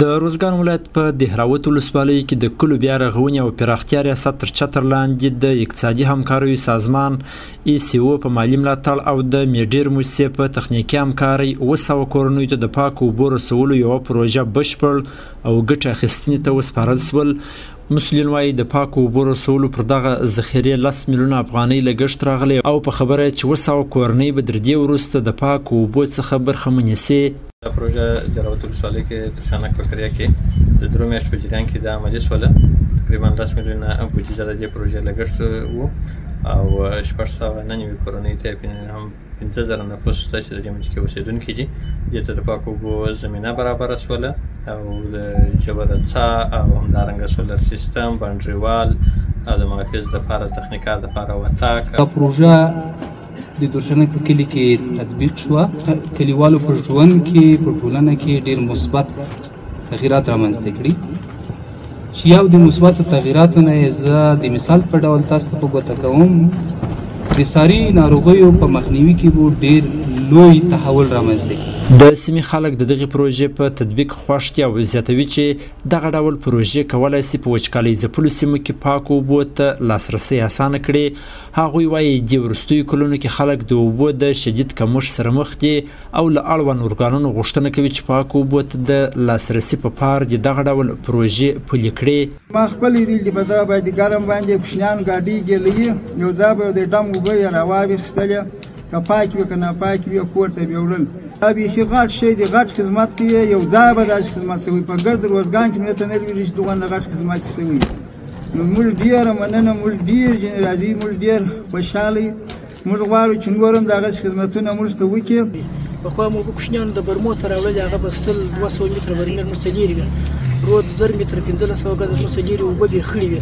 د روزګان ولایت په دهراوت ولسوالۍ کې د کلو بیا رغونې او پراختیا ریاست تر چتر لاندې د اقتصادي همکاریو سازمان ECO په مالي ملاتړ او د میډیر موسسې په تخنیکي همکارۍ 700 کورنیو ته د پاکو اوبو رسولو یوه پروژه بشپړ او ګټه اخیستنې ته وسپارل شول. مسؤلین وایي د پاکو اوبو رسولو پر دغه ذخیرې 10 میلیونه افغانۍ لګښت راغلی او په خبره چې 700 کورنۍ به تر دې وروسته د پاکو اوبو څخه برخمنې سي. دا پروژه د دهراوت ولسوالۍ کې ترشانک په قریه کې د 3 میاشتو په جریان کې د عملي شوله. تقریبا 10 میلیونه بودیجه د دې پروژې لګښت و او 699 کورنۍ ته هم 5000 نفوس ته چې د دې منځ کې اوسېدونکي دي دې ته د پاکو اوبو زمینه برابره شوله او د جبر څا او همدارنګه سولر سیستم بانډریوال او د محافظ دپاره تخنیکار دپاره وتاک. دا پروژه د ترشانک په کلي کې تطبیق شوه. کلیوالو پر ژوند کې په ټولنه کې ډېر مثبت تغییرات رامنځته کړي چې یو د مثبتو تغییراتو نه یې زه د مثال په ډول تاسو ته په ګوته کوم د ساري ناروغیو په مخنیوي کې به ډېر لوی تحول رامنځته کړي. د سیمې خلک د دغې پروژې په تطبیق خوښ دي او زیاتوي چې دغه ډول پروژې کولی شي په وچکالۍ ځپلو سیمو کې پاکو اوبو ته لاسرسی اسانه کړي. هغوی وایي د وروستیو کلونو کې خلک د اوبو د شدید کمښت سره مخ دي او له اړوند ارګانونو غوښتنه کوي چې پاکو اوبو ته د لاسرسي په پار د دغه ډول پروژې پلي کړي. ما خپل دې په دا باندې ګرم باندې کوچنیان ګاډي ګلې یو ځای به د ډم اوبه یې راواخیستلې که پاک وي که ناپاک وي کور ته به وړل. دا بیخي غټ شی دی غټ خدمت دی یو ځای به داسې خدمت شوی په ګرد روزګان کې مې ته نه ویل چې دغه غټ خدمت شوی. نو موږ ډېره مننه موږ ډېر راځي موږ ډېر خوشحاله موږ غواړو چې نور هم دغه خدمتونه موږ ته وکړي. پخوا مو کوچنیانو د برمو ته راوړل هغه به 200 متره برمېل موږ ته لرې وي رود 1000 متره 1500 ګز موږ ته لرې اوبه به خړې وي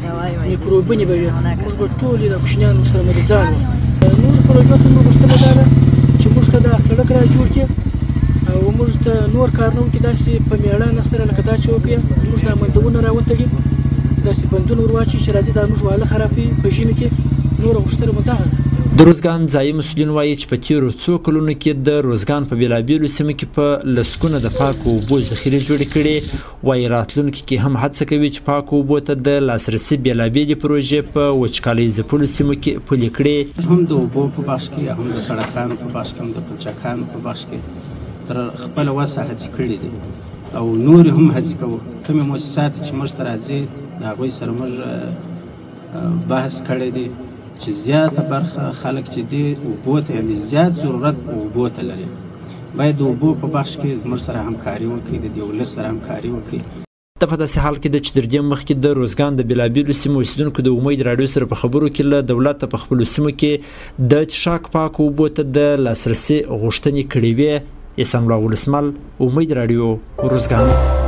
میکروبونه به وي موږ به ټول د کوچنیانو سره مریضان وو. نور پروژو ته موږ غوښتنه دا ده چې موږ ته دا سړک را جوړ کړي او موږ ته نور کار نه وکړي داسې په میړانه سره لکه دا چې وکړي زموږ دا بندونه راوتلي داسې بندونه ور واچوي چې راځي دا موږ واله خرابوي په ژمي کې نوره غوښتنه مو دغه ده. د روزګان ځایي مسؤلین وایي چې په تېرو څو کلونو کې د روزګان په بېلابېلو سیمو کې په لسګونه د پاکو اوبو ذخیرې جوړې کړي. وایي راتلونکي کې هم هڅه کوي چې پاکو اوبو ته د لاسرسي بېلابېلې پروژې په وچکالۍ ځپلو سیمو کې پلي کړي. هم د اوبو په بخش کې هم د سړکانو په بخش کې هم د پلچکانو په بخش کې تر خپله وسه هڅې کړي دي او نورې هم هڅې کوو. کومې مؤسسات چې موږ ته راځي د هغوی سره موږ بحث کړی دی چې زیاته برخه خلک چې دی اوبو ته یعنې زیات ضرورت اوبو ته لري باید د اوبو په بخش کې زموږ سره همکاري وکړي د دې ولس سره همکاري وکړي. د په داسې حال کې ده چې تر دې مخکې د روزګان د بېلابېلو سیمو اوسېدونکو د امید راډیو سره په خبرو کې له دولته په خپلو سیمو کې د څښاک پاکو اوبو ته د لاسرسي غوښتنې کړې وې. احسان الله ولسمل، امید راډیو، روزګان.